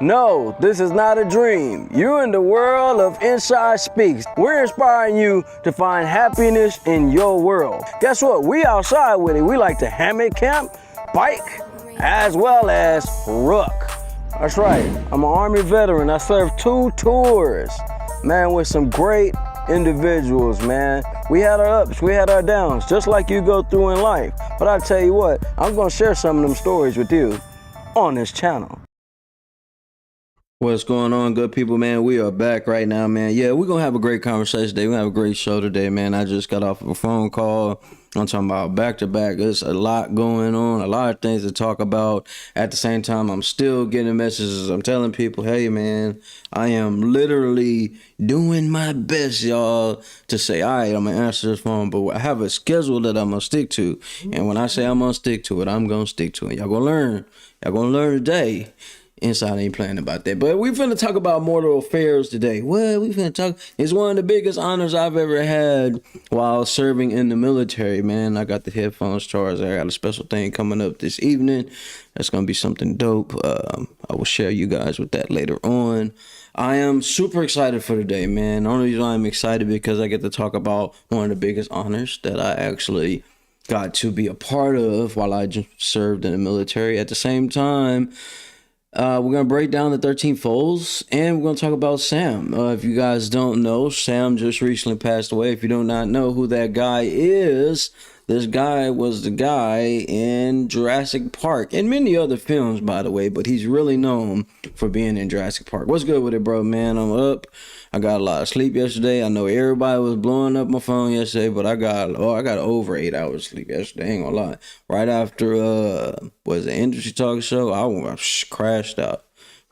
No, this is not a dream. You're in the world of Inside Speaks. We're inspiring you to find happiness in your world. Guess what? We outside with it. We like to hammock camp, bike, as well as ruck. That's right. I'm an Army veteran. I served 2 tours, man, with some great individuals, man. We had our ups, we had our downs, just like you go through in life. But I tell you what, I'm gonna share some of them stories with you on this channel. What's going on, good people, man? We are back right now, man. Yeah, we're gonna have a great conversation today. We're gonna have a great show today, man. I just got off of a phone call. I'm talking about back to back. There's a lot going on, a lot of things to talk about. At the same time, I'm still getting messages. I'm telling people, hey, man, I am literally doing my best, y'all, to say, all right, I'm gonna answer this phone, but I have a schedule that I'm gonna stick to. And when I say I'm gonna stick to it, I'm gonna stick to it. Y'all gonna learn. Y'all gonna learn today. Inside ain't playing about that. But we finna talk about mortal affairs today. Well, we finna talk. It's one of the biggest honors I've ever had while serving in the military, man. I got the headphones charged. I got a special thing coming up this evening. That's gonna be something dope. I will share you guys with that later on. I am super excited for today, man. The only reason I'm excited because I get to talk about one of the biggest honors that I actually got to be a part of while I just served in the military. At the same time, we're going to break down the 13 folds, and we're going to talk about Sam. If you guys don't know, Sam just recently passed away. If you do not know who that guy is, this guy was the guy in Jurassic Park and many other films, by the way, but he's really known for being in Jurassic Park. What's good with it, bro, man? I'm up. I got a lot of sleep yesterday. I know everybody was blowing up my phone yesterday, but I got over 8 hours sleep yesterday. I ain't gonna lie. Right after was the industry talk show, I crashed out.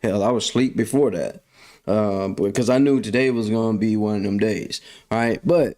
Hell, I was asleep before that, because I knew today was gonna be one of them days. All right, but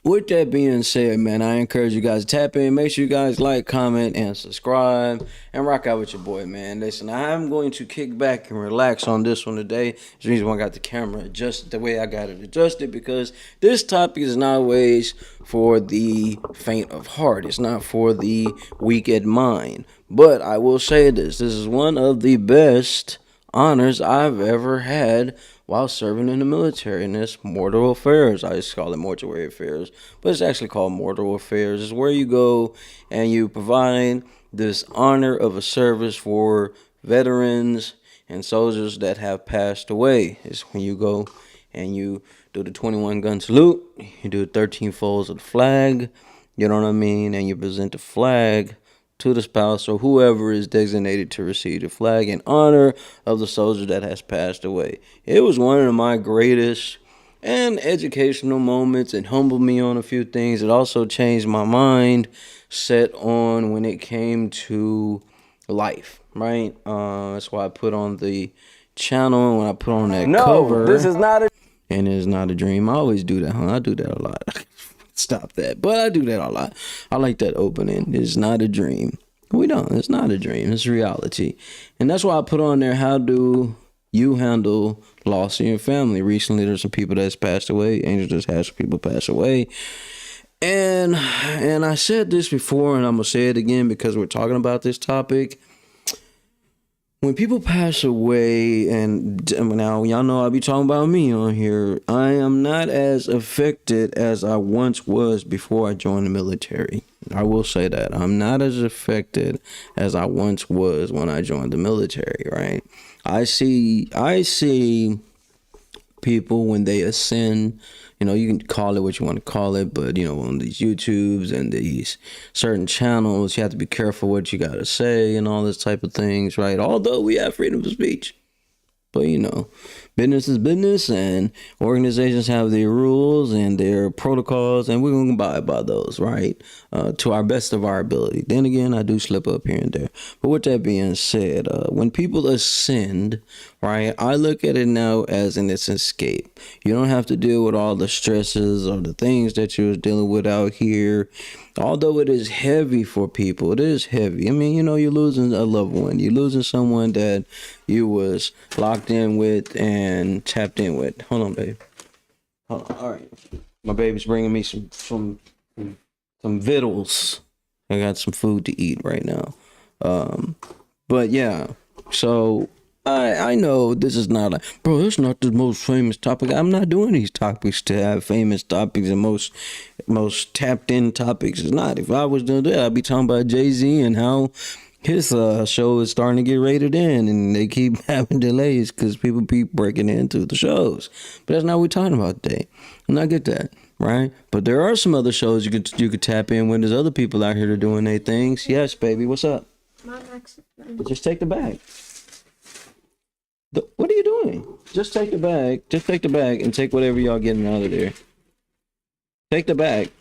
with that being said, man, I encourage you guys to tap in. Make sure you guys like, comment, and subscribe, and rock out with your boy, man. Listen, I'm going to kick back and relax on this one today. That's the reason why I got the camera adjusted the way I got it adjusted, because this topic is not always for the faint of heart. It's not for the weak at mind. But I will say this is one of the best honors I've ever had while serving in the military, and it's mortal affairs. I just call it mortuary affairs, but it's actually called mortal affairs. It's where you go and you provide this honor of a service for veterans and soldiers that have passed away. It's when you go and you do the 21 gun salute, you do 13 folds of the flag, you know what I mean, and you present the flag to the spouse or whoever is designated to receive the flag in honor of the soldier that has passed away. It was one of my greatest and educational moments. It humbled me on a few things. It also changed my mind set on when it came to life, right? That's why I put on the channel, and when I put on that cover, this is not a and it's not a dream. I always do that, huh? I do that a lot. Stop that. But I do that a lot. I like that opening. It's not a dream. We don't. It's not a dream. It's reality. And that's why I put on there, how do you handle loss in your family? Recently, there's some people that's passed away. Angel just had some people pass away. And I said this before, and I'm going to say it again because we're talking about this topic. When people pass away, and now y'all know I'll be talking about me on here, I am not as affected as I once was before I joined the military. I will say that. I'm not as affected as I once was when I joined the military, right? I see people when they ascend, you know, you can call it what you want to call it, but, you know, on these YouTubes and these certain channels, you have to be careful what you got to say and all this type of things, right? Although we have freedom of speech. But, you know, business is business, and organizations have their rules and their protocols, and we're going to abide by those, right? To our best of our ability. Then again, I do slip up here and there. But with that being said, when people ascend, right, I look at it now as an escape. You don't have to deal with all the stresses or the things that you was dealing with out here. Although it is heavy for people, it is heavy. I mean, you know, you're losing a loved one. You're losing someone that you was locked in with and tapped in with. Hold on, babe. Hold on. All right. My baby's bringing me some vittles. I got some food to eat right now. But yeah, so I know this is not like, bro, it's not the most famous topic. I'm not doing these topics to have famous topics and most tapped in topics. It's not. If I was doing that, I'd be talking about Jay-Z and how his show is starting to get rated in, and they keep having delays because people keep breaking into the shows. But that's not what we're talking about today. And I get that, right? But there are some other shows you could tap in when there's other people out here that are doing their things. Yes, baby, what's up? Just take the bag. What are you doing? Just take the bag. Just take the bag and take whatever y'all getting out of there. Take the bag.